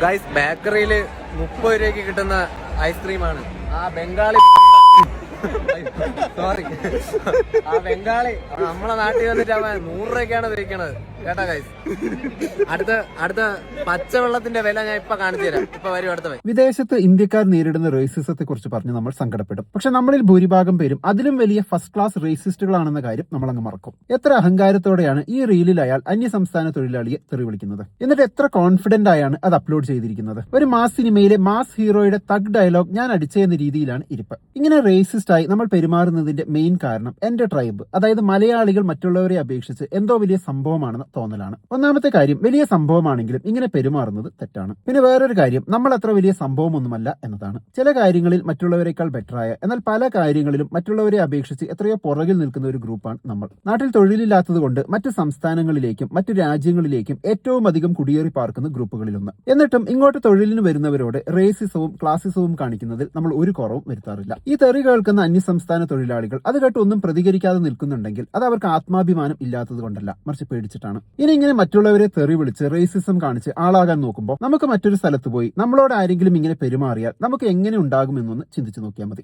Guys, ബേക്കറിയില് 30 രൂപയ്ക്ക് കിട്ടുന്ന ഐസ്ക്രീമാണ് ആ ബംഗാളി. സോറി, ആ ബംഗാളി നമ്മളെ നാട്ടിൽ വന്നിട്ട് അവൻ 100 രൂപയ്ക്കാണ് വിൽക്കണത് കേട്ടാ ഗൈസ്. അടുത്ത പച്ചവെള്ളത്തിന്റെ വില ഞാൻ ഇപ്പൊ കാണിച്ചു തരാം. ഇപ്പൊ വരും അടുത്ത. വിദേശത്ത് ഇന്ത്യക്കാർ നേരിടുന്ന റേസിസത്തെ കുറിച്ച് പറഞ്ഞ് നമ്മൾ സങ്കടപ്പെടും. പക്ഷെ നമ്മളിൽ ഭൂരിഭാഗം പേരും അതിലും വലിയ ഫസ്റ്റ് ക്ലാസ് റേസിസ്റ്റുകളാണെന്ന കാര്യം നമ്മൾ അങ്ങ് മറക്കും. എത്ര അഹങ്കാരത്തോടെയാണ് ഈ റീലിൽ അയാൾ അന്യസംസ്ഥാന തൊഴിലാളിയെ തെറി വിളിക്കുന്നത്. എന്നിട്ട് എത്ര കോൺഫിഡന്റ് ആയാണ് അത് അപ്ലോഡ് ചെയ്തിരിക്കുന്നത്. ഒരു മാസ് സിനിമയിലെ മാസ് ഹീറോയുടെ തഗ് ഡയലോഗ് ഞാൻ അടിച്ചെന്ന രീതിയിലാണ് ഇരിപ്പ്. ഇങ്ങനെ റേസിസ്റ്റ് ആയി നമ്മൾ പെരുമാറുന്നതിന്റെ മെയിൻ കാരണം എന്റെ ട്രൈബ്, അതായത് മലയാളികൾ മറ്റുള്ളവരെ അപേക്ഷിച്ച് എന്തോ വലിയ സംഭവമാണെന്ന് തോന്നലാണ്. ഒന്നാമത്തെ കാര്യം, വലിയ സംഭവമാണെങ്കിലും ഇങ്ങനെ പെരുമാറുന്നത് തെറ്റാണ്. പിന്നെ വേറൊരു കാര്യം, നമ്മൾ അത്ര വലിയ സംഭവമൊന്നുമല്ല എന്നതാണ്. ചില കാര്യങ്ങളിൽ മറ്റുള്ളവരെക്കാൾ ബെറ്ററായ, എന്നാൽ പല കാര്യങ്ങളിലും മറ്റുള്ളവരെ അപേക്ഷിച്ച് എത്രയോ പുറകിൽ നിൽക്കുന്ന ഒരു ഗ്രൂപ്പാണ് നമ്മൾ. നാട്ടിൽ തൊഴിലില്ലാത്തത് കൊണ്ട് മറ്റ് സംസ്ഥാനങ്ങളിലേക്കും മറ്റു രാജ്യങ്ങളിലേക്കും ഏറ്റവും അധികം കുടിയേറി പാർക്കുന്ന ഗ്രൂപ്പുകളിലൊന്ന്. എന്നിട്ടും ഇങ്ങോട്ട് തൊഴിലിന് വരുന്നവരോട് റേസിസവും ക്ലാസിസവും കാണിക്കുന്നതിൽ നമ്മൾ ഒരു കുറവും വരുത്താറില്ല. ഈ തെറി കേൾക്കുന്ന അന്യസംസ്ഥാന തൊഴിലാളികൾ അത് കേട്ട് ഒന്നും പ്രതികരിക്കാതെ നിൽക്കുന്നുണ്ടെങ്കിൽ അത് അവർക്ക് ആത്മാഭിമാനം ഇല്ലാത്തത് കൊണ്ടല്ല, മറിച്ച് പേടിച്ചിട്ടാണ്. ഇനി ഇങ്ങനെ മറ്റുള്ളവരെ തെറി വിളിച്ച് റേസിസം കാണിച്ച് ആളാകാൻ നോക്കുമ്പോൾ നമുക്ക് മറ്റൊരു സ്ഥലത്ത് പോയി നമ്മളോട് ആരെങ്കിലും ഇങ്ങനെ പെരുമാറിയാൽ നമുക്ക് എങ്ങനെ ഉണ്ടാകുമെന്നൊന്ന് ചിന്തിച്ചു നോക്കിയാൽ മതി.